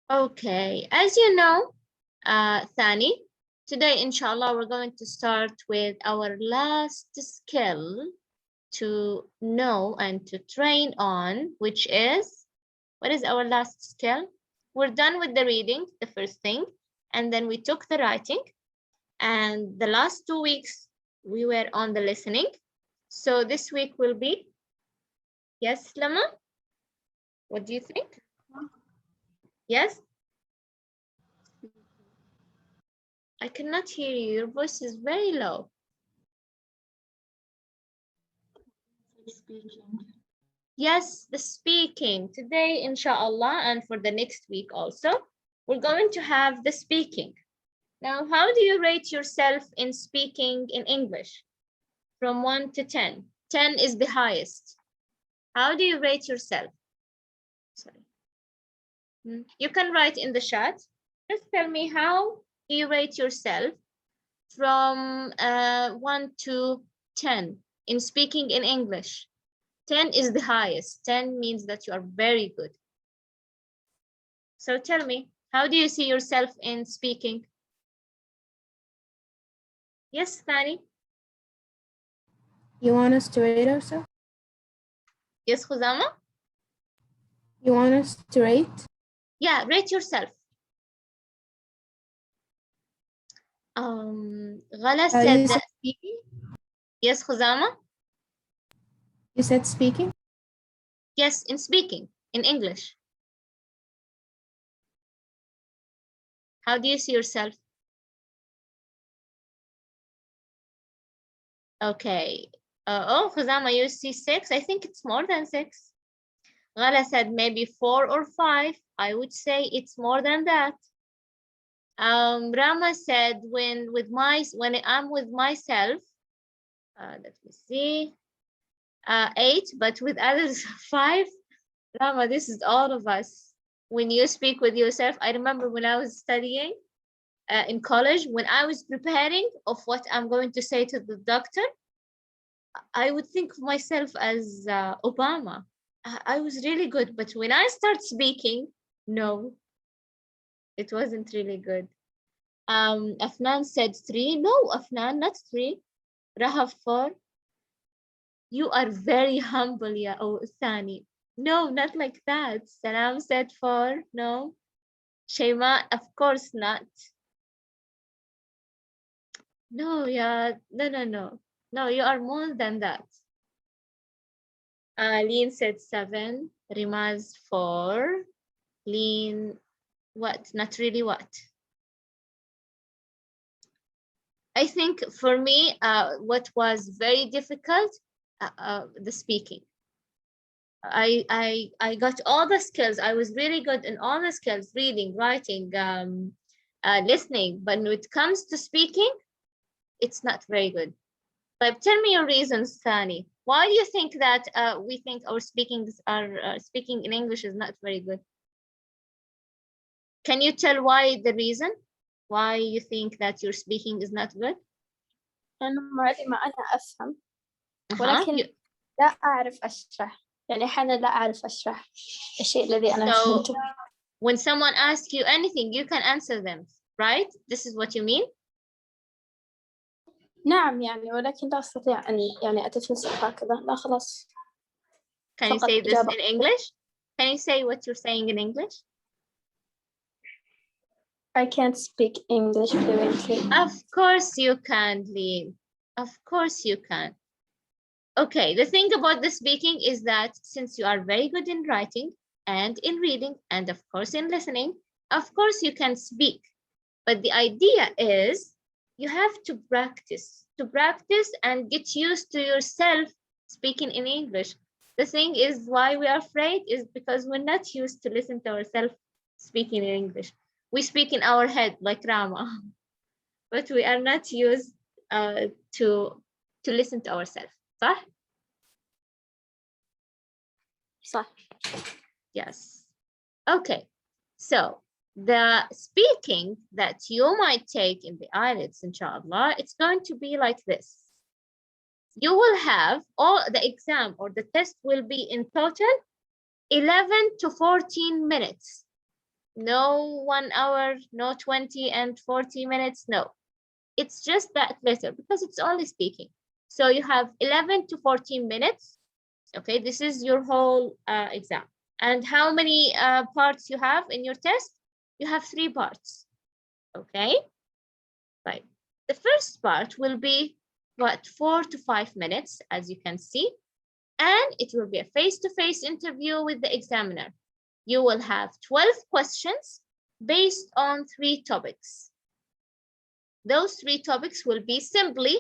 Okay, as you know, Thani, today, inshallah, we're going to start with our last skill to know and to train on, which is, what is our last skill? We're done with the reading, the first thing, and then we took the writing, and the last 2 weeks we were on the listening. So this week will be, yes, Lama? What do you think? Yes? I cannot hear you. Your voice is very low. Speaking. Yes, the speaking. Today, inshallah, and for the next week also, we're going to have the speaking. Now, how do you rate yourself in speaking in English? From 1 to 10. 10 is the highest. How do you rate yourself? Sorry. You can write in the chat. Just tell me, how do you rate yourself from 1 to 10 in speaking in English? 10 is the highest. 10 means that you are very good. So tell me, how do you see yourself in speaking? Yes, Thani? You want us to rate ourselves? Yes, Khuzama? You want us to rate? Yeah, rate yourself. Ghala said you that. said speaking? Yes, Khuzama? You said speaking? Yes, in speaking, in English. How do you see yourself? Okay. Oh, Khuzama, you see 6? I think it's more than 6. Ghala said maybe 4 or 5. I would say it's more than that. Rama said when I'm with myself, let me see, 8, but with others 5. Rama, this is all of us. When you speak with yourself, I remember when I was studying in college, when I was preparing of what I'm going to say to the doctor, I would think of myself as Obama. I was really good, but when I start speaking, no, it wasn't really good. Afnan said 3. No, Afnan, not 3. Rahaf 4. You are very humble, ya Thani. No, not like that. Salam said 4. No. Shema, of course not. No, yeah, no. No, you are more than that. Lean said 7. Rimaz 4. Lean, what? Not really what? I think for me, what was very difficult, the speaking. I got all the skills. I was really good in all the skills, reading, writing, listening. But when it comes to speaking, it's not very good. But tell me your reasons, Thani. Why do you think that we think our speaking in English is not very good? Can you tell why the reason? Why you think that your speaking is not good? أنا مراتي ما أنا أفهم ولكن لا أعرف أشرح يعني أحيانا لا أعرف أشرح الشيء الذي أنا فهمته. When someone asks you anything, you can answer them, right? This is what you mean? نعم يعني ولكن لا أستطيع أن يعني أتفلسف هكذا لا خلاص. Can you say this in English? Can you say what you're saying in English? I can't speak English fluently. Of course you can, Lean. Of course you can. Okay, the thing about the speaking is that since you are very good in writing and in reading and of course in listening, of course you can speak. But the idea is you have to practice and get used to yourself speaking in English. The thing is why we are afraid is because we're not used to listen to ourselves speaking in English. We speak in our head like Rama, but we are not used to listen to ourselves. صح? صح. Yes. Okay. So the speaking that you might take in the IELTS, inshallah, it's going to be like this. You will have all the exam or the test will be in total 11 to 14 minutes. No 1 hour, no 20 and 40 minutes, no. It's just that letter because it's only speaking. So you have 11 to 14 minutes. Okay, this is your whole exam. And how many parts you have in your test? You have 3 parts. Okay, right. The first part will be what, 4 to 5 minutes, as you can see. And it will be a face-to-face interview with the examiner. You will have 12 questions based on 3 topics. Those 3 topics will be simply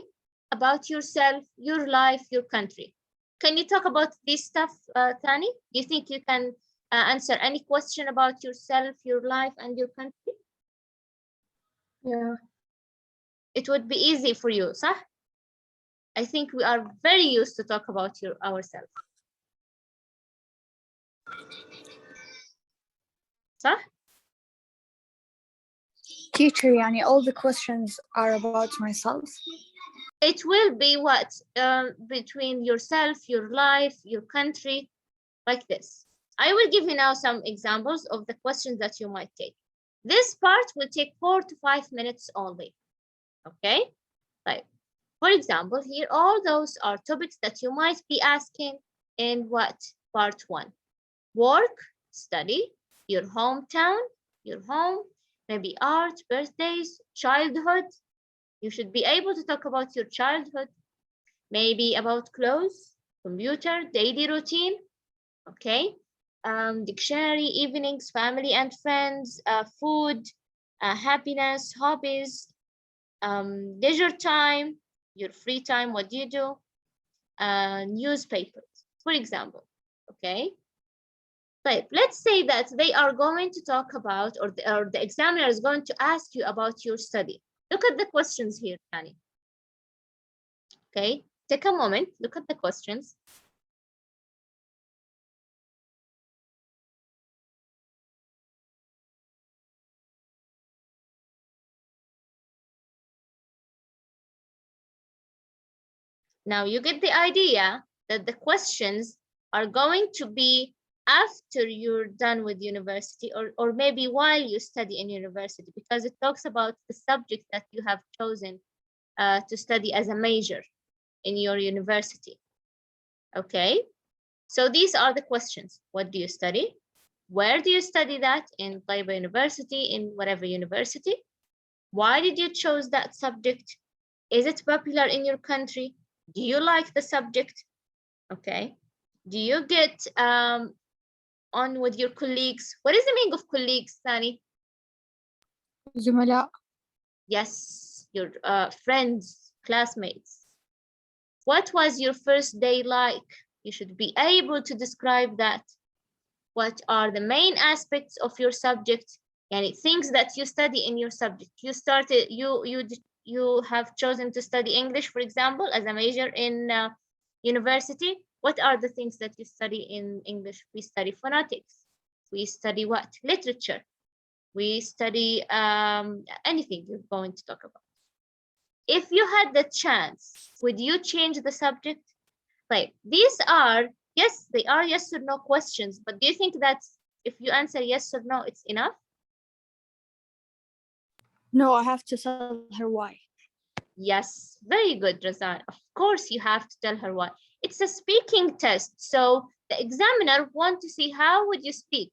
about yourself, your life, your country. Can you talk about this stuff, Tani? Do you think you can answer any question about yourself, your life, and your country? Yeah. It would be easy for you, صح? I think we are very used to talk about ourselves. صح? Teacher, يعني all the questions are about myself. It will be what? Between yourself, your life, your country, like this. I will give you now some examples of the questions that you might take. This part will take 4 to 5 minutes only. Okay? Right. For example, here, all those are topics that you might be asking in what? Part 1. Work, study, your hometown, your home, maybe art, birthdays, childhood. You should be able to talk about your childhood, maybe about clothes, computer, daily routine, okay? Dictionary, evenings, family and friends, food, happiness, hobbies, leisure time, your free time, what do you do? Newspapers, for example, okay? But let's say that they are going to talk about, or the examiner is going to ask you about your study. Look at the questions here, Tani. Okay, take a moment, look at the questions. Now you get the idea that the questions are going to be after you're done with university, or maybe while you study in university, because it talks about the subject that you have chosen to study as a major in your university. Okay, so these are the questions. What do you study? Where do you study that? In Taiba University, in whatever university? Why did you choose that subject? Is it popular in your country? Do you like the subject? Okay. Do you get on with your colleagues? What is the meaning of colleagues, Sani? زملاء. Yes, your friends, classmates. What was your first day like? You should be able to describe that. What are the main aspects of your subject? And things that you study in your subject. You have chosen to study English, for example, as a major in university. What are the things that you study in English? We study phonetics. We study what? Literature. We study anything you're going to talk about. If you had the chance, would you change the subject? Like, these are, yes, they are yes or no questions, but do you think that if you answer yes or no, it's enough? No, I have to tell her why. Yes, very good, Razan. Of course, you have to tell her why. It's a speaking test, so the examiner wants to see how would you speak.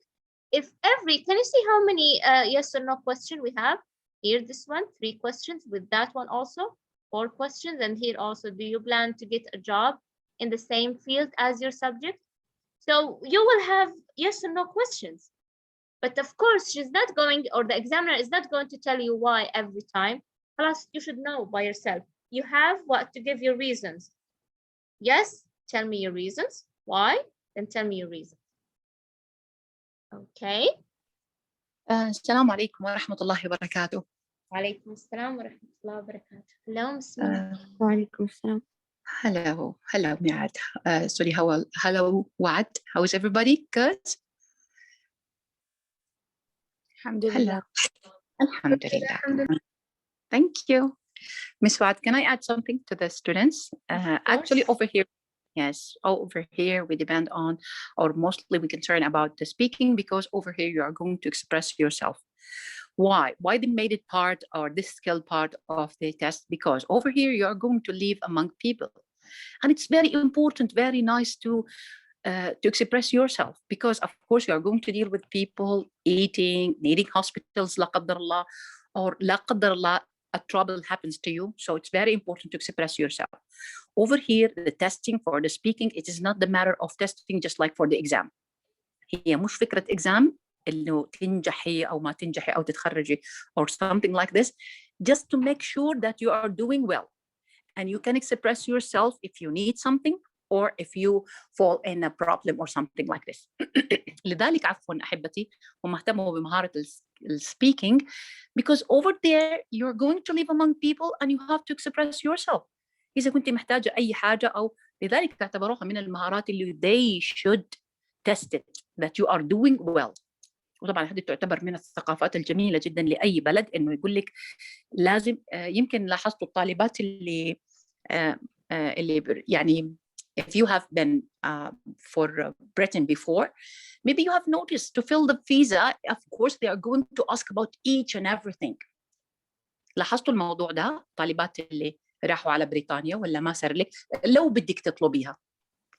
If can you see how many yes or no question we have? Here, this one, 3 questions. With that one also, 4 questions. And here also, do you plan to get a job in the same field as your subject? So you will have yes or no questions. But of course, she's not going, or the examiner is not going to tell you why every time. Plus, you should know by yourself. You have what to give your reasons. Yes, tell me your reasons. Why? Then tell me your reasons. Okay. السلام عليكم ورحمة الله وبركاته. وعليكم السلام ورحمة الله وبركاته. Hello, Smith. وعليكم السلام. Hello, Miad. Sorry, hello, Wad. How is everybody? Good? Alhamdulillah. Alhamdulillah. Thank you. Miss Wad, can I add something to the students? Actually, over here, Yes, over here we depend on, or mostly we concern about the speaking, because over here you are going to express yourself. Why? Why they made it part, or this skill part of the test? Because over here you are going to live among people. And it's very important, very nice to express yourself, because of course you are going to deal with people eating, needing hospitals, la qaddar Allah, or la qaddar Allah, a trouble happens to you. So it's very important to express yourself. Over here, the testing for the speaking, it is not the matter of testing just like for the exam. هي مش فكرة exam إنه تنجحي أو ما تنجحي أو تتخرجي or something like this, just to make sure that you are doing well and you can express yourself if you need something or if you fall in a problem or something like this. لذلك عفوا أحبتي هم اهتموا بمهارة speaking, because over there you're going to live among people and you have to express yourself. إذا كنت محتاجة أي حاجة أو لذلك اعتبروها من المهارات اللي they should test it that you are doing well. وطبعا هذه تعتبر من الثقافات الجميلة جدا لأي بلد، إنه يقول لك لازم يمكن لاحظتوا الطالبات اللي يعني if you have been for Britain before, maybe you have noticed to fill the visa, of course they are going to ask about each and everything. لاحظتوا الموضوع ده طالبات اللي راحوا على بريطانيا ولا ما صار لك؟ لو بدك تطلبيها،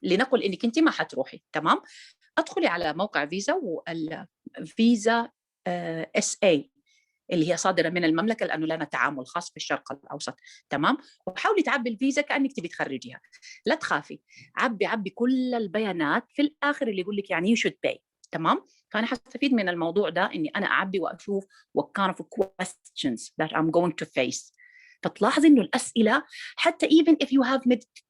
لنقل انك انت ما حتروحي، تمام؟ ادخلي على موقع فيزا، والفيزا اس اي اللي هي صادره من المملكه لانه لنا تعامل خاص في الشرق الاوسط، تمام؟ وحاولي تعبي الفيزا كانك تبي تخرجيها، لا تخافي، عبي كل البيانات، في الاخر اللي يقول لك يعني يو شود باي، تمام؟ فانا حستفيد من الموضوع ده اني انا اعبي واشوف what kind of questions that I'm going to face. فتلاحظي انه الاسئله حتى even if you have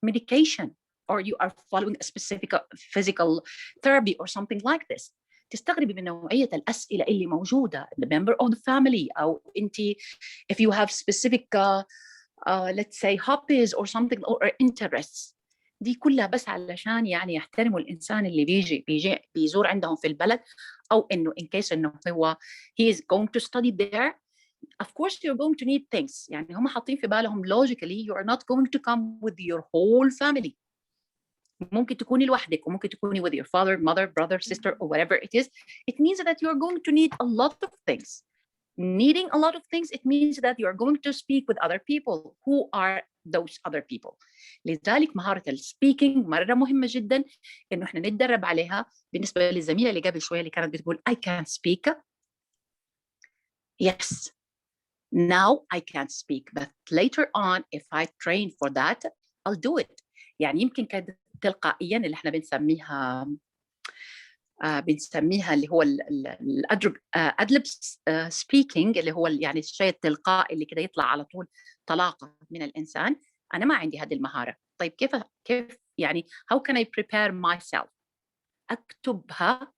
medication or you are following a specific physical therapy or something like this, تستغربي من نوعية الأسئلة اللي موجودة. The member of the family أو أنت if you have specific let's say hobbies or something or interests، دي كلها بس علشان يعني يحترموا الإنسان اللي بيجي بيزور عندهم في البلد، أو إنه in case إنه هو he is going to study there. Of course you're going to need things، يعني هم حاطين في بالهم logically you are not going to come with your whole family. ممكن تكوني لوحدك وممكن تكوني with your father, mother, brother, sister or whatever it is. It means that you are going to need a lot of things. Needing a lot of things, it means that you are going to speak with other people. Who are those other people? لذلك مهارة السبيكينج مرة مهمة جدا إنه إحنا نتدرب عليها. بالنسبة للزميلة اللي قبل شوية اللي كانت بتقول I can't speak. Yes, now I can't speak, but later on if I train for that, I'll do it. يعني يمكن كانت تلقائيا اللي احنا بنسميها اللي هو الادلب سبيكينج، اللي هو يعني الشيء التلقائي اللي كده يطلع على طول طلاقه من الانسان. انا ما عندي هذه المهاره. طيب كيف يعني how can I prepare myself؟ اكتبها.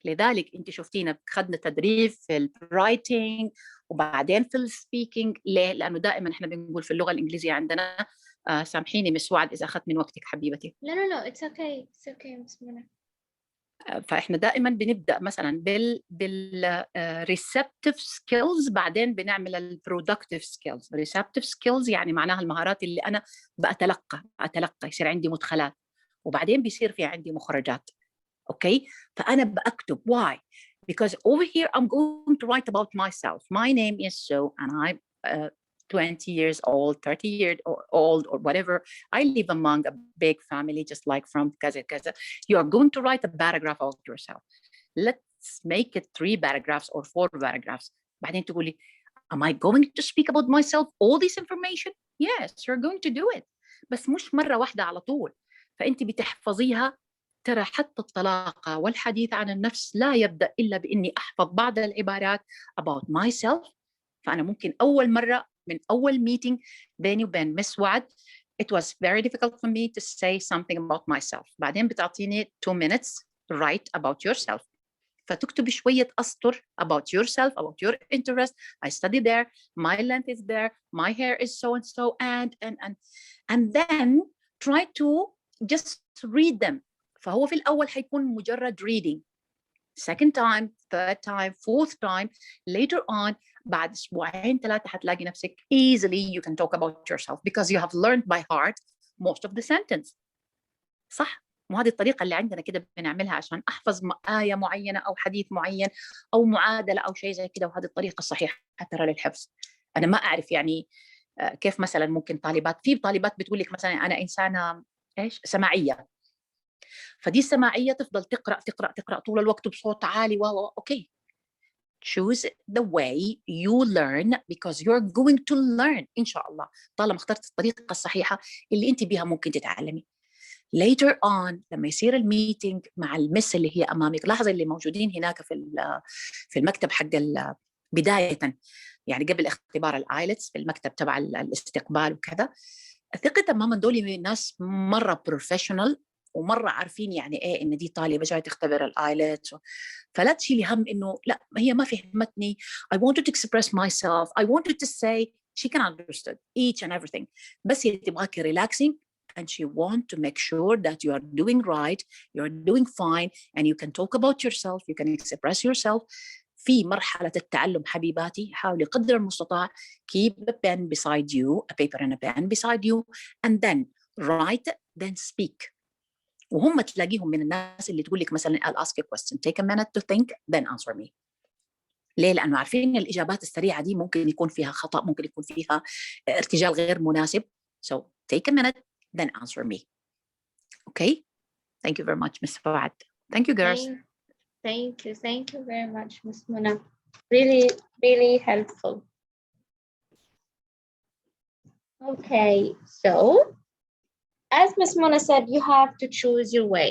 لذلك انت شفتينا خدنا تدريب في الرايتنج وبعدين في السبيكينج. ليه؟ لانه دائما احنا بنقول في اللغه الانجليزيه عندنا سامحيني مس وعد اذا اخذت من وقتك حبيبتي. لا it's okay مس منى. فاحنا دائما بنبدا مثلا بال receptive skills، بعدين بنعمل ال productive skills. receptive skills يعني معناها المهارات اللي انا بتلقى يصير عندي مدخلات، وبعدين بيصير في عندي مخرجات. اوكي، فانا بكتب. why? Because over here I'm going to write about myself. My name is so and I'm 20 years old, 30 years old, or whatever. I live among a big family, just like from kaza kaza. You are going to write a paragraph about yourself. Let's make it 3 paragraphs or 4 paragraphs. بعدين تقولي, am I going to speak about myself all this information? Yes, you're going to do it. بس مش مرة واحدة على طول. فأنت بتحفظيها. ترى حتى الطلاقة والحديث عن النفس لا يبدأ إلا بإني أحفظ بعض العبارات about myself. فأنا ممكن أول مرة من أول meeting بيني وبين مس وعد it was very difficult for me to say something about myself. بعدين بتعطيني 2 minutes to write about yourself. فتكتب شوية أسطر about yourself, about your interest. I study there, my length is there, my hair is so and so, and then try to just read them. فهو في الأول حيكون مجرد reading. Second time, third time, fourth time, later on بعد أسبوعين 3 حتلاقي نفسك easily you can talk about yourself because you have learned by heart most of the sentence. صح؟ وهذه الطريقة اللي عندنا كده بنعملها عشان أحفظ آية معينة أو حديث معين أو معادلة أو شيء زي كده، وهذه الطريقة الصحيحة ترى للحفظ. أنا ما أعرف يعني كيف مثلا ممكن في طالبات بتقول لك مثلا أنا إنسانة إيش سماعية، فدي السماعية تفضل تقرأ تقرأ تقرأ طول الوقت بصوت عالي أوكي. choose the way you learn because you're going to learn إن شاء الله، طالما اخترت الطريقة الصحيحة اللي أنت بها ممكن تتعلمي. later on لما يصير الميتينج مع المس اللي هي أمامك، لاحظي اللي موجودين هناك في المكتب حق بداية، يعني قبل اختبار الآيلتس في المكتب تبع الاستقبال وكذا، ثقة تماما دول ناس مرة بروفيشنال ومرة عارفين يعني إيه إن دي طالبة جاية تختبر الآيلتس. فلا تشيلي هم إنه لا هي ما فهمتني. I wanted to express myself. I wanted to say she can understand each and everything. بس هي تبغاكي relaxing and she want to make sure that you are doing right, you are doing fine, and you can talk about yourself, you can express yourself. في مرحلة التعلم حبيباتي حاولي قدر المستطاع keep a pen beside you, a paper and a pen beside you, and then write, then speak. وهم تلاقيهم من الناس اللي تقول لك مثلا I'll ask you a question, take a minute to think, then answer me. ليه؟ لأنه عارفين الإجابات السريعة دي ممكن يكون فيها خطأ، ممكن يكون فيها ارتجال غير مناسب. So take a minute, then answer me. Okay? Thank you very much, Ms. Fawad. Thank you, girls. Thank you very much, Ms. Muna. Really, really helpful. Okay, so as Ms. Muna said, you have to choose your way.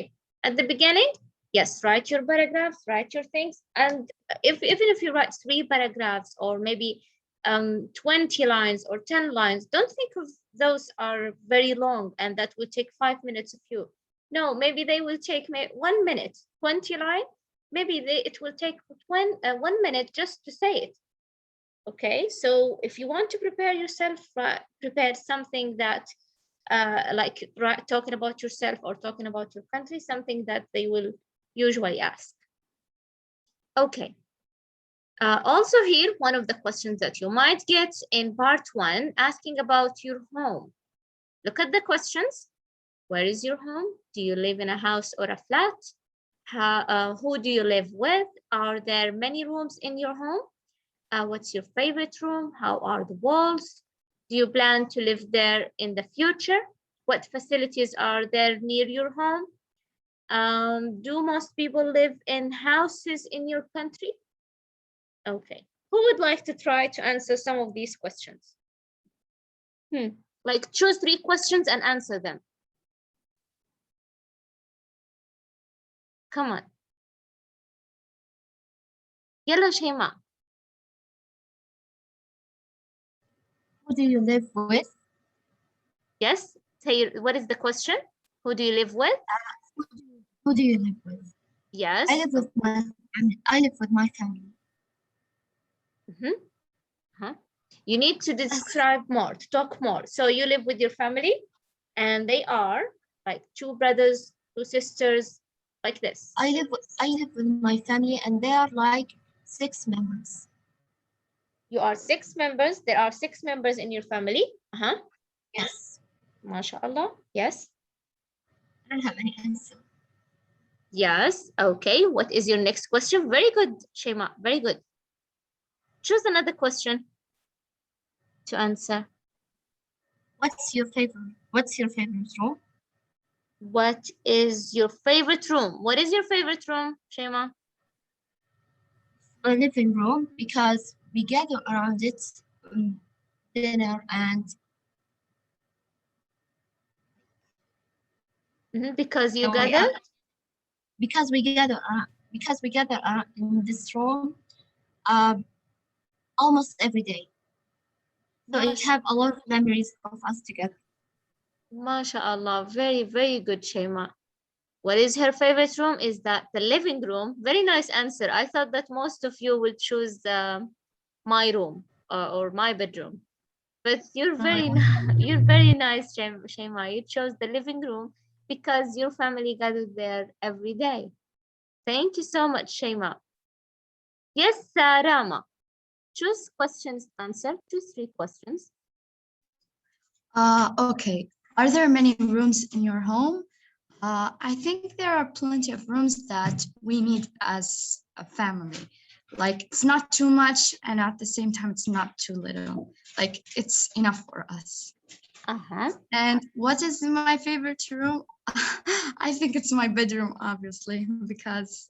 At the beginning, yes, write your paragraphs, write your things, and even if you write 3 paragraphs or maybe 20 lines or 10 lines, don't think of those are very long and that will take 5 minutes of you. No, maybe they will take 1 minute, 20 lines. Maybe it will take 1 minute just to say it. Okay, so if you want to prepare yourself, prepare something that like talking about yourself or talking about your country, something that they will usually ask. Okay. Also here, one of the questions that you might get in part 1, asking about your home. Look at the questions. Where is your home? Do you live in a house or a flat? Who do you live with? Are there many rooms in your home? What's your favorite room? How are the walls? Do you plan to live there in the future? What facilities are there near your home? Do most people live in houses in your country? Okay, who would like to try to answer some of these questions? Like choose 3 questions and answer them. Come on. Yalla Shema. Who do you live with? Yes, say what is the question? Who do you live with? Who do you live with? Yes. I live with my family. You need to describe more, to talk more. So you live with your family and they are like 2 brothers, 2 sisters, like this. I live with my family and they are like 6 members. You are 6 members. There are 6 members in your family. Yes. MashaAllah. Yes. I don't have any answer. Yes. Okay. What is your next question? Very good, Shema. Very good. Choose another question to answer. What's your favorite room? What is your favorite room? What is your favorite room, Shema? A living room because we gather around it, dinner and. Because you gather. Because we gather in this room, almost every day. So I have a lot of memories of us together. MashaAllah, very, very good, Shema. What is her favorite room? Is that the living room? Very nice answer. I thought that most of you would choose my room or my bedroom. But you're very nice, Shema. You chose the living room because your family gathered there every day. Thank you so much, Shema. Yes, Rama. Choose questions to answer. Choose 3 questions. Okay. Are there many rooms in your home? I think there are plenty of rooms that we need as a family. Like it's not too much, and at the same time, it's not too little. Like it's enough for us. And what is my favorite room? I think it's my bedroom, obviously, because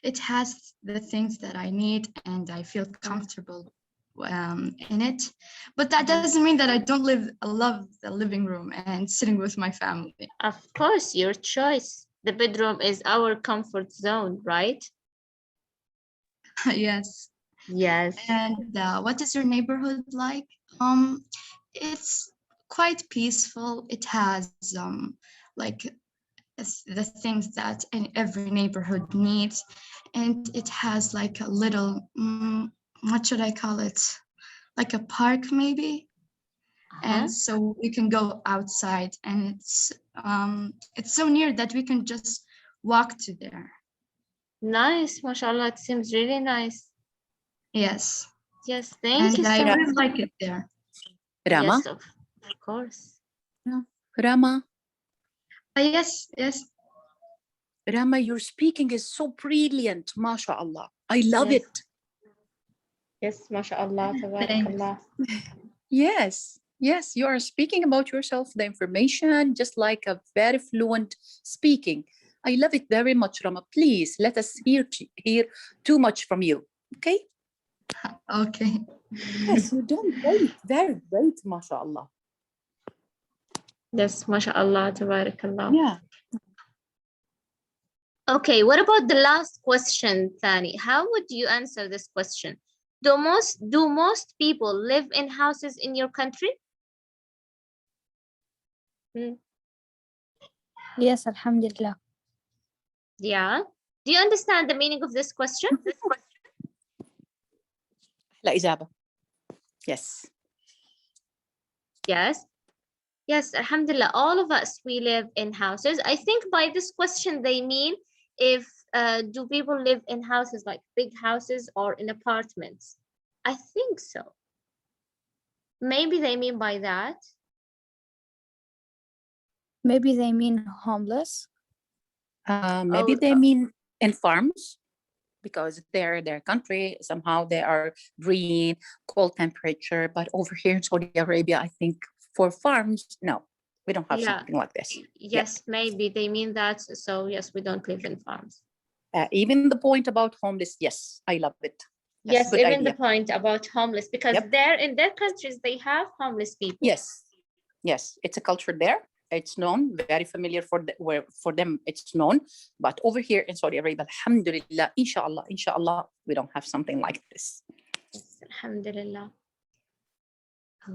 it has the things that I need, and I feel comfortable in it. But that doesn't mean that I love the living room and sitting with my family. Of course, your choice. The bedroom is our comfort zone, right? Yes. Yes. And what is your neighborhood like? It's quite peaceful. It has like the things that every neighborhood needs, and it has like a little what should I call it? Like a park maybe. And so we can go outside, and it's so near that we can just walk to there. Nice, mashallah. It seems really nice. Yes. Yes, thank you so I much. really like it there. Rama? Yes, of course. Rama? Yes, yes. Rama, your speaking is so brilliant, mashallah. I love Yes. it. Yes, mashallah, tabarakallah. Yes, yes, you are speaking about yourself, the information, just like a very fluent speaking. I love it very much, Rama. Please let us hear too much from you. Okay? Okay. Yes, you're doing great. Very great, mashallah. Yes, mashallah, tabarakallah. Yeah. Okay, what about the last question, Thani? How would you answer this question? Do most people live in houses in your country? Yes, alhamdulillah. Yeah. Do you understand the meaning of this question? لا إجابة. Yes. Yes. Yes, alhamdulillah, all of us, we live in houses. I think by this question, they mean if do people live in houses like big houses or in apartments? I think so. Maybe they mean by that. Maybe they mean homeless. Maybe they mean in farms, because their country, somehow they are green, cold temperature. But over here in Saudi Arabia, I think for farms, no, we don't have something like this. Yes, maybe they mean that. So yes, we don't live in farms. Even the point about homeless, yes, I love it. That's yes, even idea. the point about homeless, because there in their countries, they have homeless people. Yes, yes, it's a culture there. It's known, very familiar for them, it's known. But over here in Saudi Arabia, alhamdulillah, inshallah, we don't have something like this. Yes, alhamdulillah.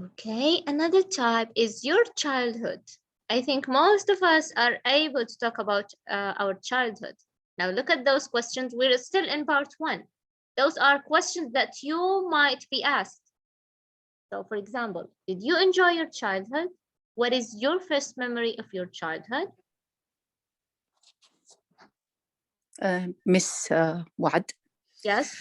Okay, another type is your childhood. I think most of us are able to talk about our childhood. Now look at those questions. We're still in part 1. Those are questions that you might be asked. So for example, did you enjoy your childhood? What is your first memory of your childhood? Miss Wad? Yes.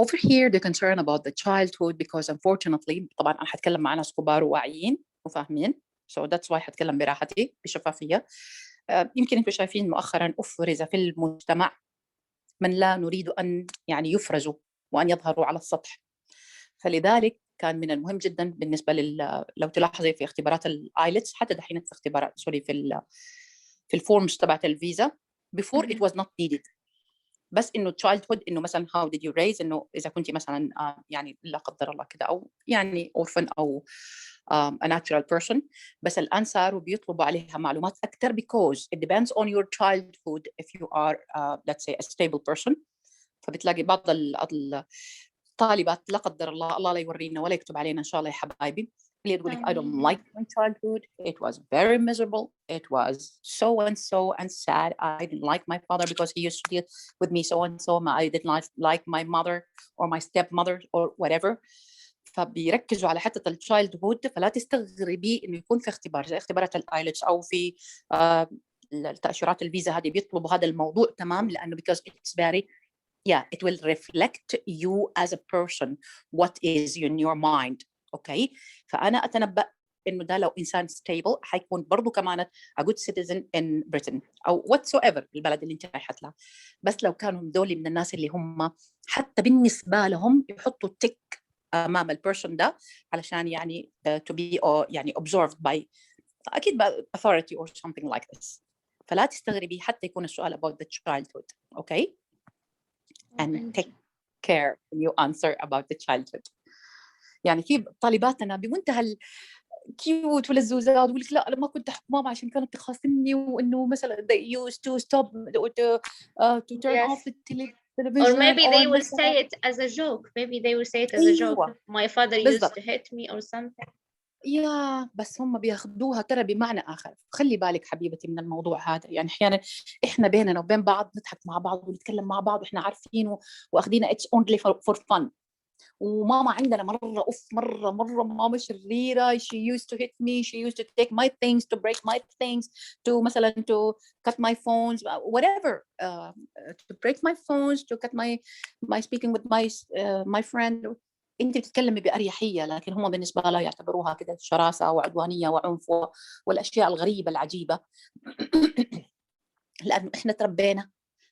Over here, the concern about the childhood, because unfortunately, طبعا أنا حتكلم مع ناس كبار وواعيين وفاهمين. So that's why حتكلم براحتي بشفافية. يمكن أنتم شايفين مؤخرا أفرز في المجتمع من لا نريد أن يعني يفرزوا وأن يظهروا على السطح. فلذلك كان من المهم جدا بالنسبة لو تلاحظي في اختبارات الآيلتس، حتى دحين في اختبارات في الفورمز تبعت الفيزا before it was not needed. بس انه childhood، انه مثلا how did you raise، انه اذا كنت مثلا يعني لا قدر الله كده او يعني orphan او a natural person. بس الان صاروا بيطلبوا عليها معلومات اكثر because it depends on your childhood if you are let's say a stable person. فبتلاقي بعض الطالبات لا قدر الله لا يورينا ولا يكتب علينا ان شاء الله يا حبايبي، اللي تقول لك I don't like my childhood, it was very miserable, it was so and sad, I didn't like my father because he used to deal with me so and so, I didn't like my mother or my stepmother or whatever. فبيركزوا على حتة التشايلد هود. فلا تستغربي انه يكون في اختبار زي اختبارات الايلتس او في التأشيرات الفيزا هذه بيطلبوا هذا الموضوع تمام، لانه because it's very it will reflect you as a person what is in your mind. اوكي، فانا اتنبأ إنه ده لو إنسان stable حيكون برضو كمان a good citizen in Britain أو whatsoever البلد اللي أنت رايحت لها. بس لو كانوا دول من الناس اللي هم حتى بالنسبة لهم يحطوا تك أمام البيرسون ده علشان يعني to be يعني observed by أكيد authority or something like this. فلا تستغربي حتى يكون السؤال about the childhood. Okay? And take care when you answer about the childhood. يعني في طالباتنا بمنتهى الكيوت والزوزات ويقول لك لا لما كنت أحب ماما عشان كانت تخاصمني وإنه مثلا they used to stop to turn off the television. Or maybe they will مثلا say it as a joke. Maybe they will say it as a joke. أيوة My father used بالضبط. to hit me or something. يا بس هم بياخدوها ترى بمعنى آخر. خلي بالك حبيبتي من الموضوع هذا. يعني أحيانا إحنا بيننا وبين بعض نضحك مع بعض ونتكلم مع بعض وإحنا عارفين وأخذينا it's only for fun. وماما عندنا مرة ماما شريرة. she used to hit me, she used to take my things, to break my things, to مثلا to cut my phones, whatever, to break my phones, to cut my speaking with my friend. انت بتتكلمي بأريحية، لكن هم بالنسبة لها يعتبروها كده شراسة وعدوانية وعنف والأشياء الغريبة العجيبة. لأنه إحنا تربينا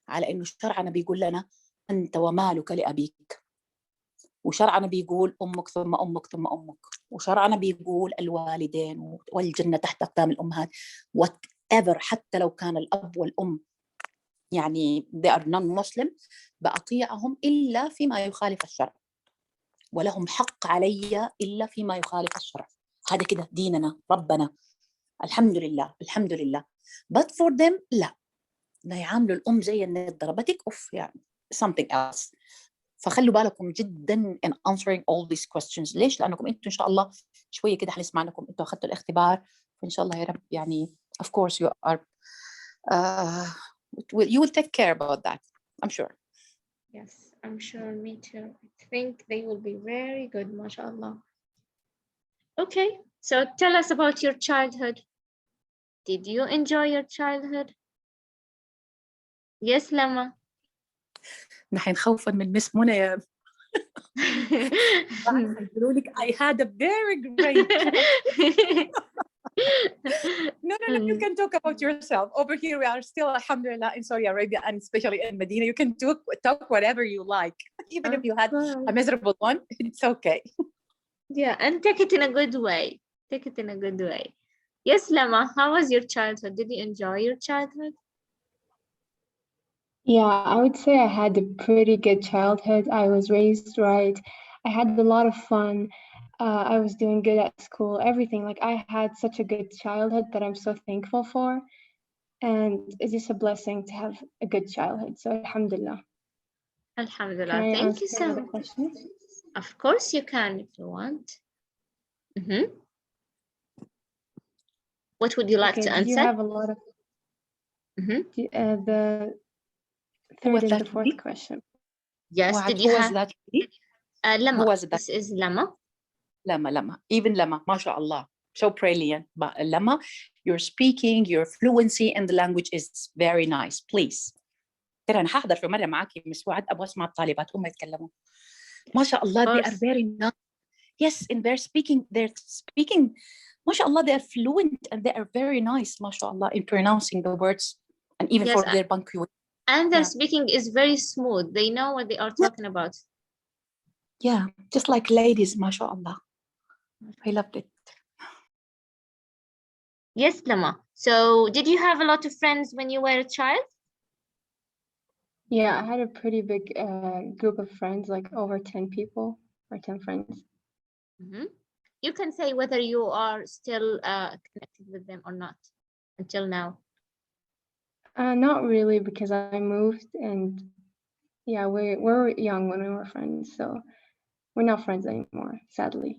على إنه شرعنا بيقول لنا أنت ومالك لأبيك، وشرعنا بيقول أمك ثم أمك ثم أمك، وشرعنا بيقول الوالدين والجنة تحت أقدام الأمهات whatever. حتى لو كان الأب والأم يعني they are non-Muslim بأطيعهم إلا فيما يخالف الشرع، ولهم حق علي إلا فيما يخالف الشرع. هذا كده ديننا ربنا، الحمد لله الحمد لله. but for them لا يعاملوا الأم زي اللي ضربتك أوف يعني something else. فخلوا بالكم جدا in answering all these questions. ليش؟ لأنكم أنتم إن شاء الله شوية كده حنسمع لكم أنتم أخذتوا الاختبار، فإن شاء الله يا رب يعني of course you are you will take care about that, I'm sure. Yes, I'm sure. Me too. I think they will be very good, mashallah. Okay, so tell us about your childhood. Did you enjoy your childhood? Yes, Lama. نحن خوفا من مس منى يا يقولوا لك I had a very great no, you can talk about yourself. Over here we are still alhamdulillah in Saudi Arabia and especially in Medina. You can talk whatever you like, even if you had a miserable one, it's okay. Yeah, and take it in a good way. Take it in a good way. Yes, Lama, how was your childhood? Did you enjoy your childhood? Yeah, I would say I had a pretty good childhood. I was raised right. I had a lot of fun. I was doing good at school, everything. Like I had such a good childhood that I'm so thankful for. And it's just a blessing to have a good childhood. So alhamdulillah. Alhamdulillah. Can I Thank you answer so the much. questions? Of course you can if you want. What would you like to Did answer? you have a lot of the third and the fourth question? Yes, did you have that? Lama. Who was that? This is Lama. Lama. Even Lama, mashallah. So brilliant. But Lama, your speaking, your fluency in the language is very nice. Please. ترى أنا حاضر في مرة معاكي مس وعد أبغى أسمع الطالبات هم يتكلموا. ما شاء الله they are very nice. Yes, in their speaking, ما شاء الله they are fluent and they are very nice, ما شاء الله, in pronouncing the words and even for their punctuation. And their speaking is very smooth. They know what they are talking about. Yeah, just like ladies, ما شاء الله. I loved it. Yes, Lama. So did you have a lot of friends when you were a child? Yeah, I had a pretty big group of friends, like over 10 people or 10 friends. You can say whether you are still connected with them or not until now. Not really, because I moved and yeah, we were young when we were friends, so we're not friends anymore, sadly.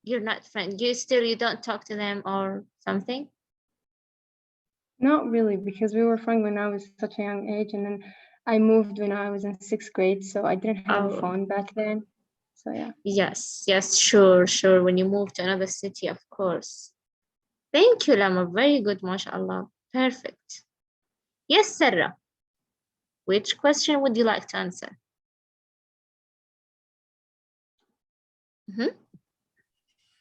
You're not friends. You don't talk to them or something? Not really, because we were friends when I was such a young age, and then I moved when I was in 6th grade, so I didn't have a phone back then. So yeah. Yes, sure. When you move to another city, of course. Thank you, Lama. Very good, mashallah. Perfect. Yes, Sarah. Which question would you like to answer?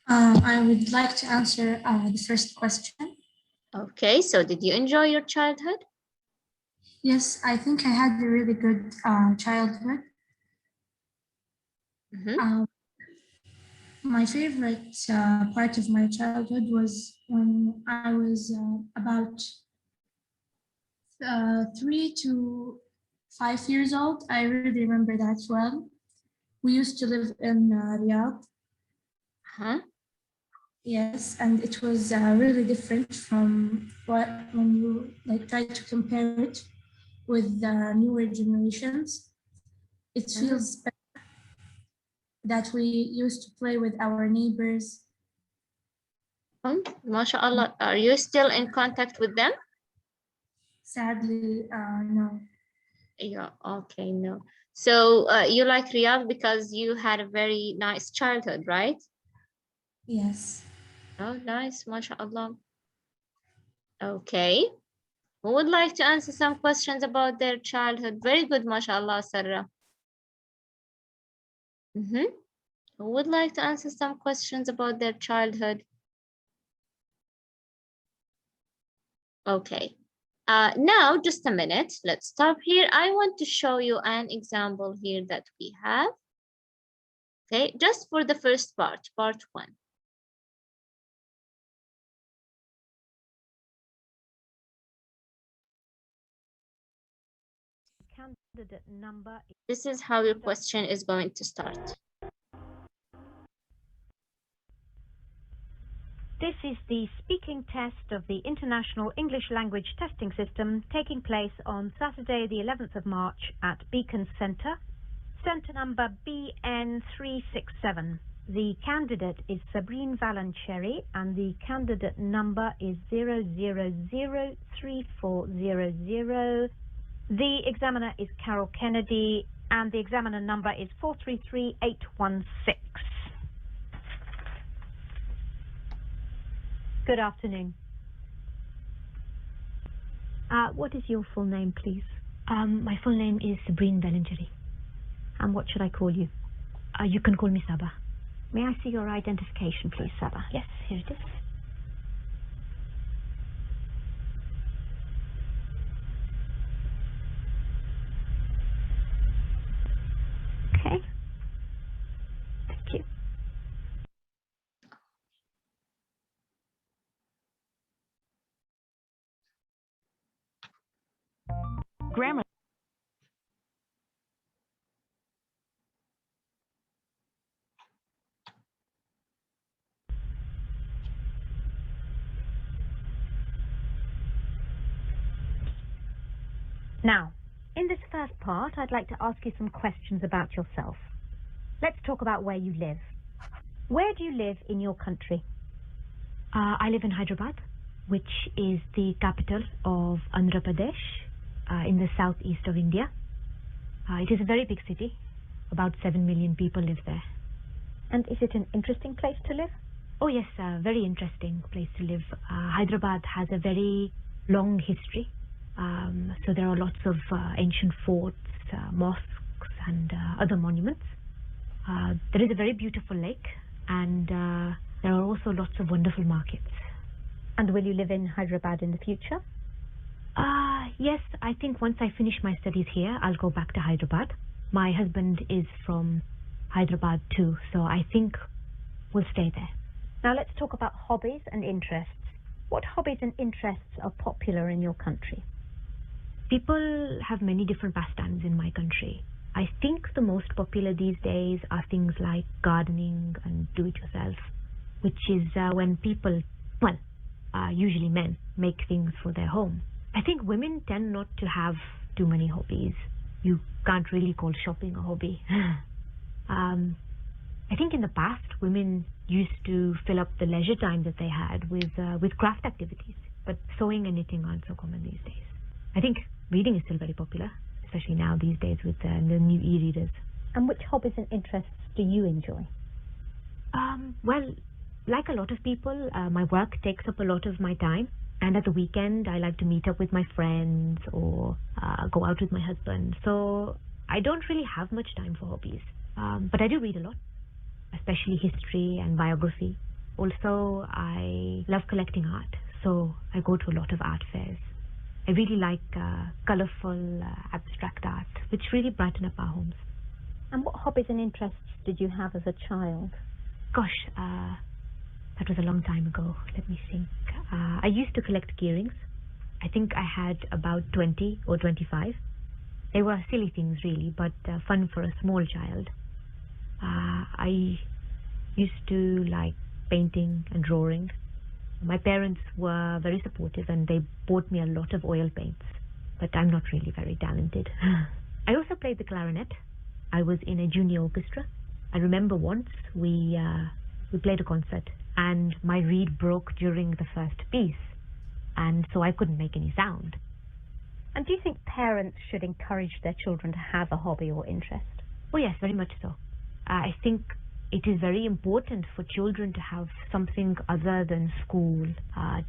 I would like to answer the first question. Okay, so did you enjoy your childhood? Yes, I think I had a really good childhood. My favorite part of my childhood was when I was about 3 to 5 years old. I really remember that well. We used to live in Riyadh. Yes, and it was really different from what when you like try to compare it with the newer generations. It feels better that we used to play with our neighbors. MashaAllah, are you still in contact with them? Sadly, no. Yeah, okay, no. So you like Riyadh because you had a very nice childhood, right? Yes. Oh, nice, MashaAllah. Okay. Who would like to answer some questions about their childhood? Very good, MashaAllah, Sarah. Who would like to answer some questions about their childhood? Okay. Now, just a minute. Let's stop here. I want to show you an example here that we have. Okay, just for the first part, part 1. Candidate number. This is how your question is going to start. This is the speaking test of the International English Language Testing System taking place on Saturday, the 11th of March at Beacon Centre, Centre number BN367. The candidate is Sabrine Valancheri and the candidate number is 0003400. The examiner is Carol Kennedy and the examiner number is 433816. Good afternoon. What is your full name, please? My full name is Sabrine Valancheri. And what should I call you? You can call me Saba. May I see your identification, please, Saba? Yes, here it is. Okay. Thank you. Grammar. Now, in this first part, I'd like to ask you some questions about yourself. Let's talk about where you live. Where do you live in your country? I live in Hyderabad, which is the capital of Andhra Pradesh, in the southeast of India. It is a very big city. About 7 million people live there. And is it an interesting place to live? Oh yes, a very interesting place to live. Hyderabad has a very long history. So there are lots of ancient forts, mosques and other monuments. There is a very beautiful lake and there are also lots of wonderful markets. And will you live in Hyderabad in the future? Yes, I think once I finish my studies here, I'll go back to Hyderabad. My husband is from Hyderabad too, so I think we'll stay there. Now let's talk about hobbies and interests. What hobbies and interests are popular in your country? People have many different pastimes in my country. I think the most popular these days are things like gardening and do-it-yourself, which is when people, well, usually men, make things for their home. I think women tend not to have too many hobbies. You can't really call shopping a hobby. I think in the past, women used to fill up the leisure time that they had with craft activities, but sewing and knitting aren't so common these days. I think reading is still very popular, especially now these days with the new e-readers. And which hobbies and interests do you enjoy? Well, like a lot of people, my work takes up a lot of my time. And at the weekend, I like to meet up with my friends or go out with my husband. So I don't really have much time for hobbies. But I do read a lot, especially history and biography. Also, I love collecting art, so I go to a lot of art fairs. I really like colorful, abstract art, which really brighten up our homes. And what hobbies and interests did you have as a child? Gosh, that was a long time ago. Let me think. I used to collect earrings. I think I had about 20 or 25. They were silly things, really, but fun for a small child. I used to like painting and drawing. My parents were very supportive and they bought me a lot of oil paints, but I'm not really very talented. I also played the clarinet. I was in a junior orchestra. I remember once we played a concert and my reed broke during the first piece, and so I couldn't make any sound. And do you think parents should encourage their children to have a hobby or interest? Oh yes, very much so. I think it is very important for children to have something other than school,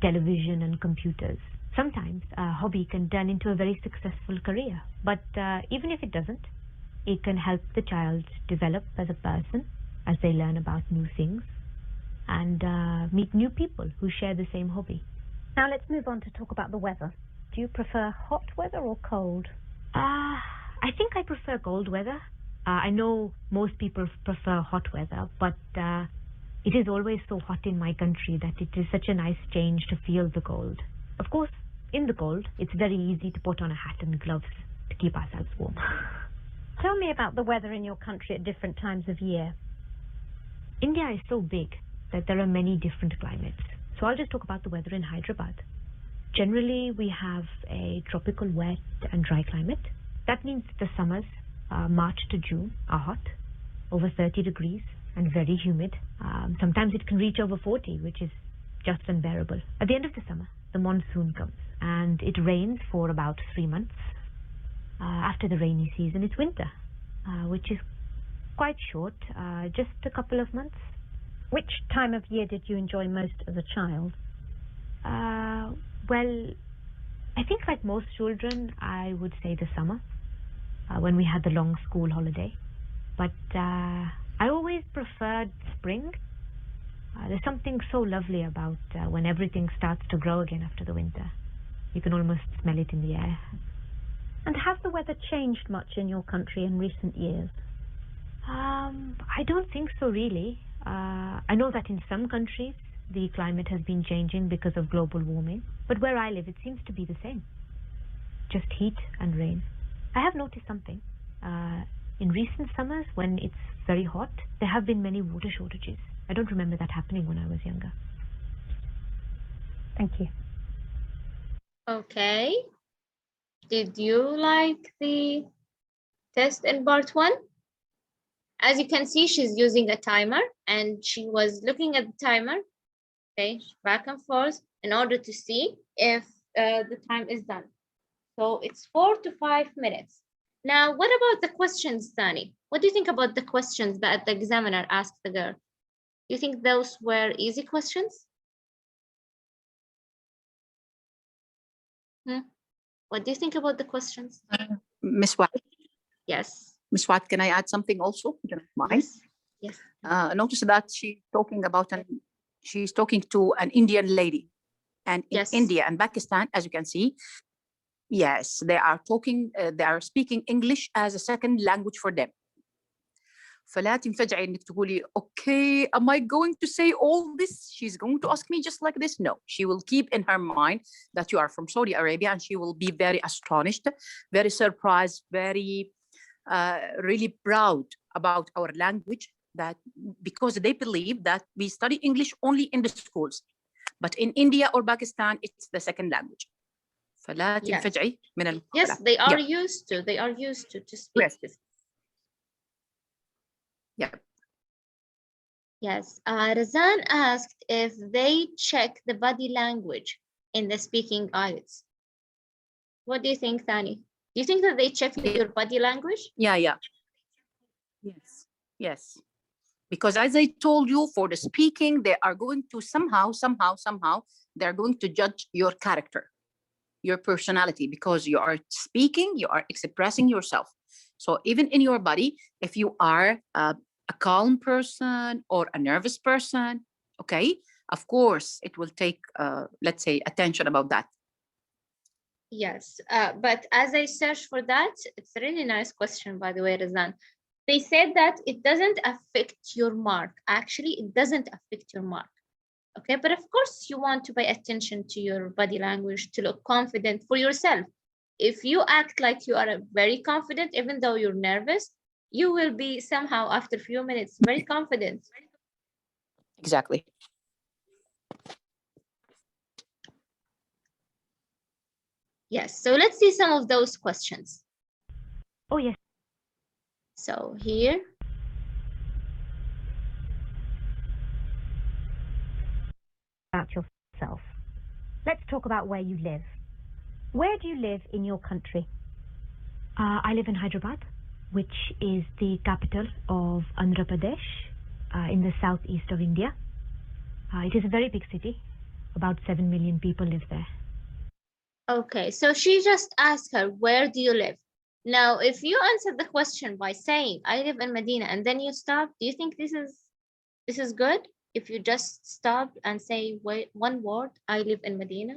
television and computers. Sometimes a hobby can turn into a very successful career, but even if it doesn't, it can help the child develop as a person as they learn about new things and meet new people who share the same hobby. Now let's move on to talk about the weather. Do you prefer hot weather or cold? I think I prefer cold weather. I know most people prefer hot weather, but it is always so hot in my country that it is such a nice change to feel the cold. Of course, in the cold, it's very easy to put on a hat and gloves to keep ourselves warm. Tell me about the weather in your country at different times of year. India is so big that there are many different climates. So I'll just talk about the weather in Hyderabad. Generally, we have a tropical wet and dry climate. That means the summers, March to June, are hot, over 30 degrees and very humid. Sometimes it can reach over 40, which is just unbearable. At the end of the summer, the monsoon comes and it rains for about 3 months. After the rainy season, it's winter, which is quite short, just a couple of months. Which time of year did you enjoy most as a child? Well, I think like most children, I would say the summer, when we had the long school holiday. But I always preferred spring. There's something so lovely about when everything starts to grow again after the winter. You can almost smell it in the air. And has the weather changed much in your country in recent years? I don't think so, really. I know that in some countries the climate has been changing because of global warming, but where I live it seems to be the same. Just heat and rain. I have noticed something. In recent summers, when it's very hot, there have been many water shortages. I don't remember that happening when I was younger. Thank you. Okay. Did you like the test in part 1? As you can see, she's using a timer and she was looking at the timer, okay, back and forth in order to see if the time is done. So it's 4 to 5 minutes. Now, what about the questions, Thani? What do you think about the questions that the examiner asked the girl? Do you think those were easy questions? What do you think about the questions? Miss Watt. Yes. Miss Watt, can I add something also? Mind? Yes. Notice that she's talking to an Indian lady, and in India and Pakistan, as you can see, yes, they are speaking English as a second language for them. فلا تنفجعي انك تقولي okay, am I going to say all this? She's going to ask me just like this? No, she will keep in her mind that you are from Saudi Arabia, and she will be very astonished, very surprised, very really proud about our language, that because they believe that we study English only in the schools, but in India or Pakistan it's the second language. فلا تنفجعي من المقابلة. Yes, they are used to speak this. Yeah. Yes. Razan asked if they check the body language in the speaking IELTS. What do you think, Thani? Do you think that they check your body language? Yeah. Yes. Because as I told you, for the speaking, they are going to somehow, they're going to judge your character, your personality, because you are speaking, you are expressing yourself. So even in your body, if you are a calm person or a nervous person, Okay, of course, it will take, let's say, attention about that. Yes, but as I searched for that, it's a really nice question, by the way, Razan. They said that it doesn't affect your mark. Actually, it doesn't affect your mark. Okay, but of course, you want to pay attention to your body language to look confident for yourself. If you act like you are very confident, even though you're nervous, you will be somehow after a few minutes very confident. Exactly. Yes, so let's see some of those questions. Oh, yes. So here. About yourself. Let's talk about where you live. Where do you live in your country? I live in Hyderabad, which is the capital of Andhra Pradesh, in the southeast of India. It is a very big city. About 7 million people live there. Okay, so she just asked her, where do you live? Now, if you answer the question by saying, I live in Medina, and then you stop, do you think this is good? If you just stop and say one word, I live in Medina?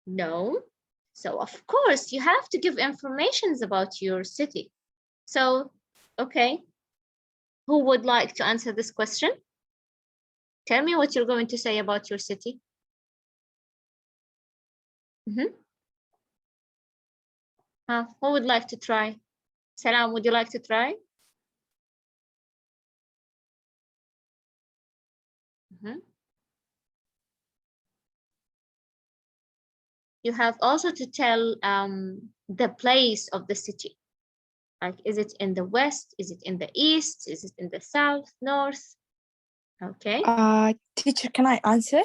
No. So of course, you have to give informations about your city. So, okay, who would like to answer this question? Tell me what you're going to say about your city. Who would like to try? Salam, would you like to try? You have also to tell the place of the city. Like, is it in the west? Is it in the east? Is it in the south, north? Okay. Teacher, can I answer?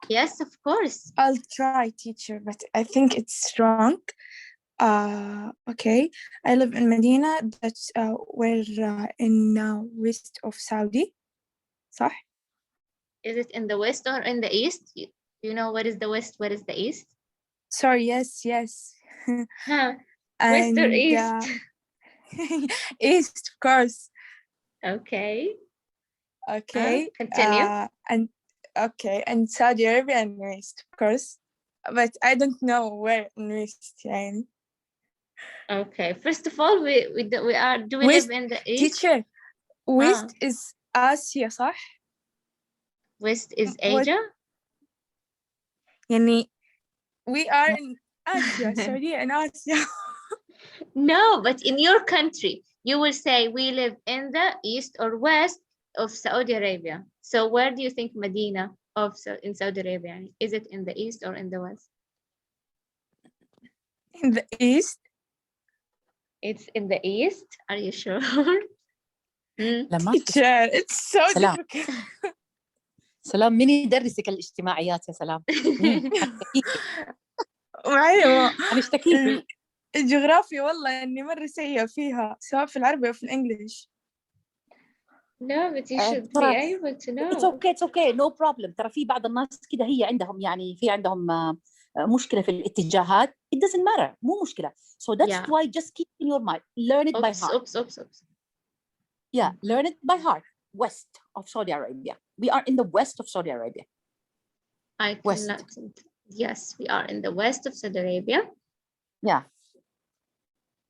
Yes, of course. I'll try, teacher, but I think it's wrong. Okay. I live in Medina. That's we're in west of Saudi. صح? Is it in the west or in the east? You know what is the west? What is the east? Sorry, yes. West or east? East, of course. Okay. Continue. And Saudi Arabia and West, of course. But I don't know where in West, يعني. Okay. First of all, do we live in the east? Teacher, West is Asia, صح? West is Asia? يعني we are in Asia, Saudi and Asia. No, but in your country, you will say we live in the east or west of Saudi Arabia. So where do you think Medina in Saudi Arabia? Is it in the east or in the west? In the east. It's in the east. Are you sure? Teacher, it's so difficult. سلام، مين يدرسك الاجتماعيات يا سلام؟ أيوة. هنشتكيكي. الجغرافيا والله إني مرة سيئة فيها، سواء في العربي أو في الإنجليش. No, but you should be able to know. It's okay, no problem. ترى في بعض الناس كده هي عندهم يعني في عندهم مشكلة في الاتجاهات. It doesn't matter. مو مشكلة. So that's why just keep in your mind. Learn it by heart. Oops. Yeah, learn it by heart. West of Saudi Arabia. We are in the west of Saudi Arabia. Yes, we are in the west of Saudi Arabia. Yeah.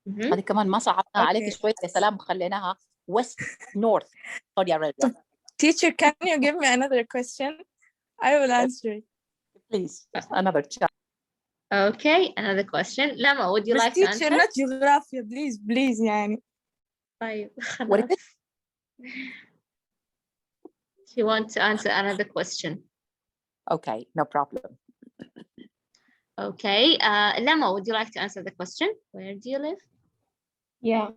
هذه كمان ما صعبنا عليك شوية يا سلام، خليناها west north Saudi Arabia. Teacher, can you give me another question? I will answer it. Please, another chance. Okay, another question. Lama, would you like to answer? Teacher, not geography, please يعني. طيب What is it? She wants to answer another question. Okay, no problem. Okay, Lama, would you like to answer the question? Where do you live? Yeah,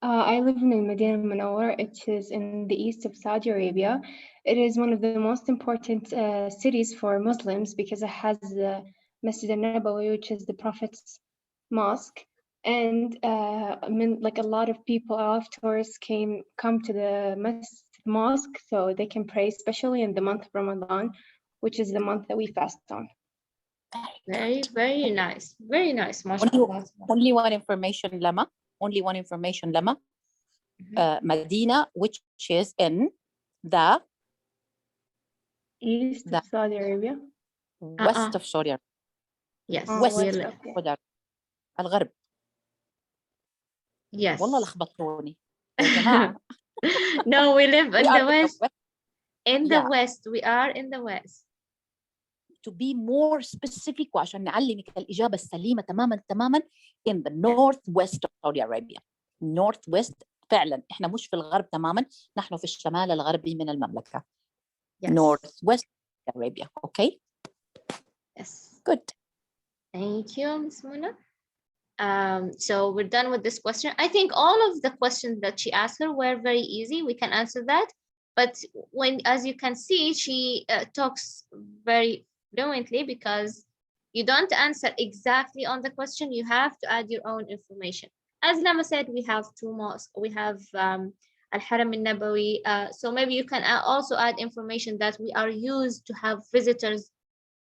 I live in Medina Munawwar, which is in the east of Saudi Arabia. It is one of the most important cities for Muslims because it has the Masjid al-Nabawi, which is the Prophet's mosque. And like a lot of people, a lot of tourists come to the mosque so they can pray, especially in the month of Ramadan, which is the month that we fast on. Very nice. Very nice. Only one information, Lama. Medina, which is in the East of Saudi Arabia. west of Saudi Arabia. Yes. west okay. Saudi Arabia. الغرب. Yes. والله لخبطوني يا جماعة. No, we live in We are the west. In the Yeah. west, we are in the west. To be more specific وعشان نعلمك الإجابة السليمة تماما in the northwest of Saudi Arabia. Northwest فعلا إحنا مش في الغرب تماما، نحن في الشمال الغربي من المملكة. Yes. Northwest Arabia. Okay. Yes. Good. Thank you, Ms. Muna. So we're done with this question. I think all of the questions that she asked her were very easy. We can answer that. But as you can see, she talks very fluently because you don't answer exactly on the question. You have to add your own information. As Lama said, we have 2 mosques. We have Al-Haram al-Nabawi. So maybe you can also add information that we are used to have visitors,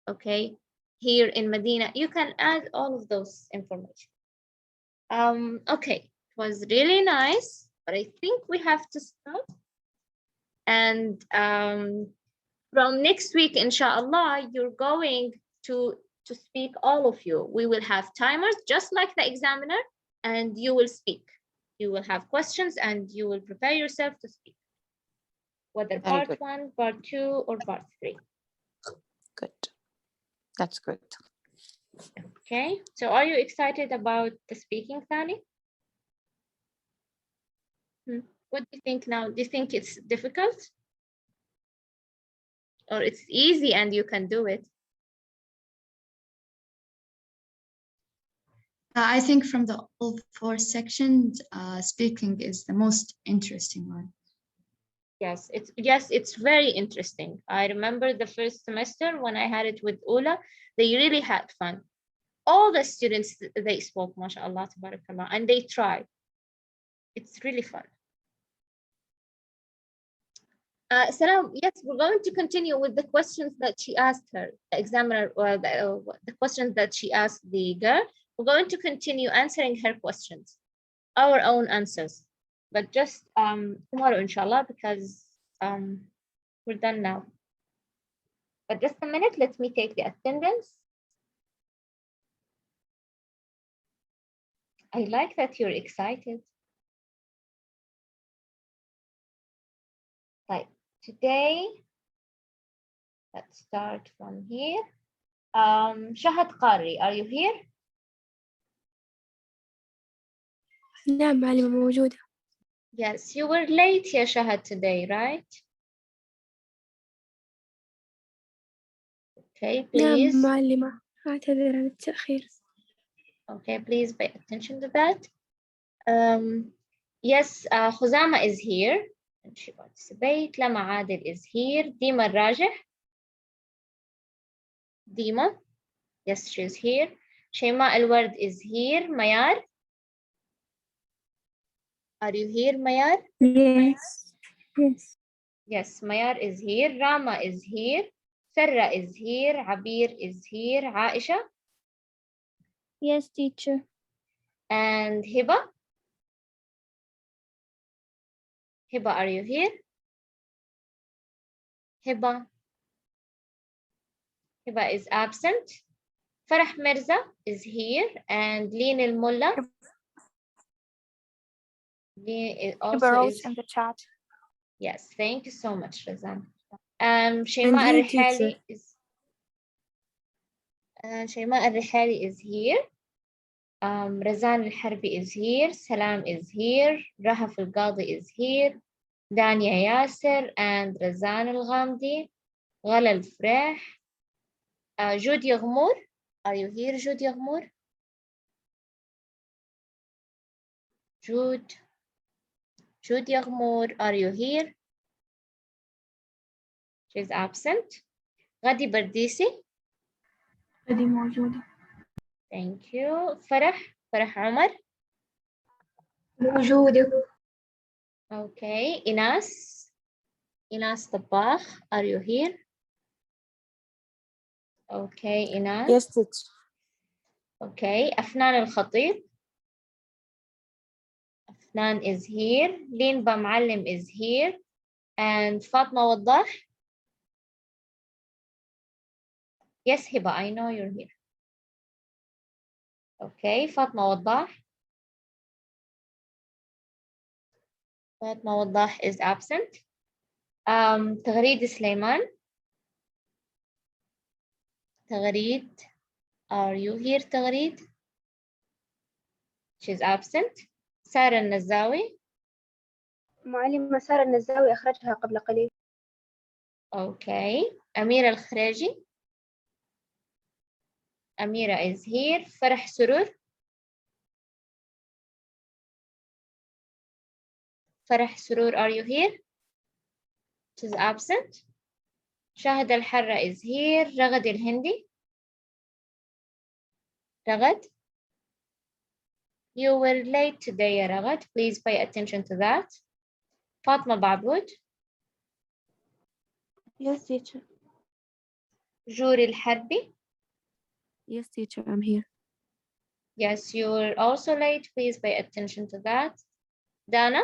okay, here in Medina. You can add all of those information. Okay, it was really nice, but I think we have to stop. And from next week, inshallah, you're going to speak, all of you. We will have timers just like the examiner, and you will speak. You will have questions and you will prepare yourself to speak, whether part 1, part 2, or part 3. Good. That's good. Okay, so are you excited about the speaking, Thani? What do you think now? Do you think it's difficult? Or it's easy and you can do it? I think from the all 4 sections, speaking is the most interesting one. Yes, it's very interesting. I remember the first semester when I had it with Ula, they really had fun. All the students, they spoke, mashallah, tabarakallah, and they tried. It's really fun. Salam, yes, we're going to continue with the questions that she asked her, the examiner, or the questions that she asked the girl. We're going to continue answering her questions, our own answers, but just tomorrow, inshallah, because we're done now. But just a minute, let me take the attendance. I like that you're excited. Like today, let's start from here. Shahad Qari, are you here? نعم معلمة موجودة. Yes, you were late, ya Shahad, today, right? Okay, please. نعم معلمة، أعتذر عن التأخير. Okay, please pay attention to that. Yes, Khuzama is here and she participates. Lama Adil is here. Dima Rajih. Dima. Yes, she's here. Shema Al-Ward is here. Mayar. Are you here, Mayar? Yes. Yes. Yes, Mayar is here. Rama is here. Sarra is here. Abir is here. Aisha. Yes, teacher. And Hiba. Hiba, are you here? Hiba. Hiba is absent. Farah Mirza is here. And Leen Al-Mulla. Leen also is in the chat. Yes, thank you so much, Razan. Shema Al-Rihali is here. Razan Al-Harbi is here. Salam is here. Rahaf Al-Qadi is here. Dania Yasser and Razan Al-Ghamdi. Ghala Al-Freh. Jud Yaghmour. Are you here, Jud Yaghmour? Jud Yaghmour, are you here? She's absent. Ghadi Bardisi. غدي موجودة. Thank you. Farah Omar. موجودة. Okay. Inas Tabakh, are you here? Okay, Inas. Yes, teacher. Okay. Afnan Al-Khatib. Afnan is here. Lin Bam'allim is here. And Fatma Waddah. Yes, Hiba, I know you're here. Okay, Fatma Waddah. Fatma Waddah is absent. Tagreed Sulaiman. Tagreed, are you here, Tagreed? She's absent. Sarah Nazawi. معلمة سارة النزاوي أخرجها قبل قليل. Okay. Amira Al-Khraji. Amira is here. Farah Surur. Farah Surur, are you here? She's absent. Shahid Al-Harra is here. Ragad Al-Hindi. Ragad. You were late today, ya Ragad. Please pay attention to that. Fatma Babood. Yes, teacher. Juri Al-Harbi. Yes, teacher, I'm here. Yes, you were also late. Please pay attention to that. Dana.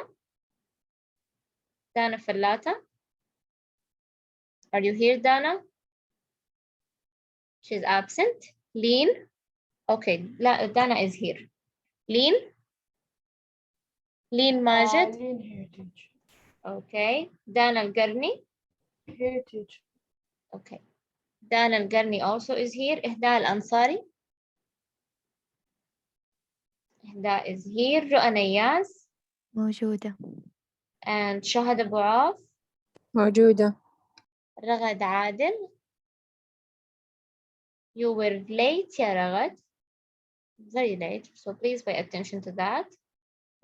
Dana Fallata. Are you here, Dana? She's absent. Lean. Okay, Dana is here. Lean. Lean Majid. Lean Heritage. Okay. Dana Al-Garni. Heritage. Okay. Dana Al-Garni also is here. Ihda Al-Ansari. Ihda is here. Ru'a Nayaz. موجودة. And Shahad Abu Auf. موجودة. Ragad Adil. You were late, ya Ragad. Very late. So please pay attention to that.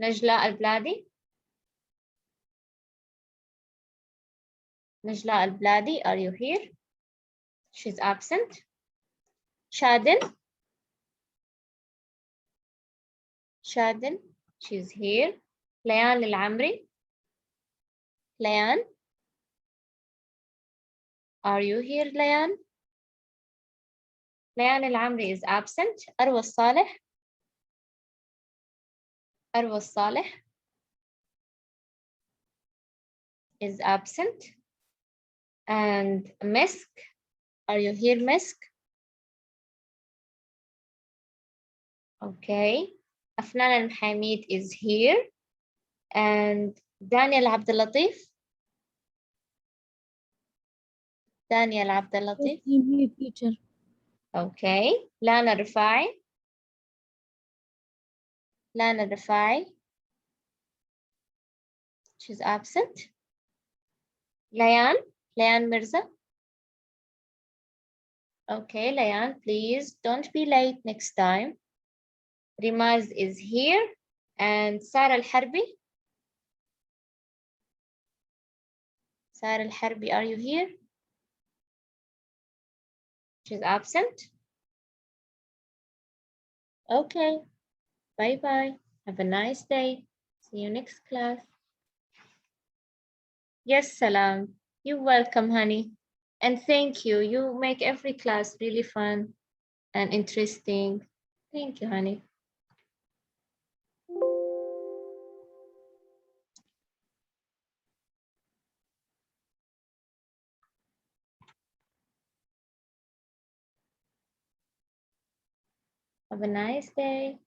Najla Al-Bladi. Najla Al-Bladi, are you here? She's absent. Shadin. Shadin, she's here. Layan Al-Amri. Layan. Are you here, Layan? Layan Al-Amri is absent. Arwa Saleh. Arwa Saleh is absent. And Misk. Are you here, Misk? Okay. Afnan Al-Hamid is here. And Daniel Abdulatif. Daniel Abdulatif. here, teacher. Okay. Lana Rifai. Lana Rifai. She's absent. Layan. Layan Mirza. Okay, Layan, please don't be late next time. Rimaz is here. And Sarah Al-Harbi. Sarah Al-Harbi, are you here? She's absent. Okay. Bye-bye. Have a nice day. See you next class. Yes, Salam. You're welcome, honey. And thank you. You make every class really fun and interesting. Thank you, honey. Have a nice day.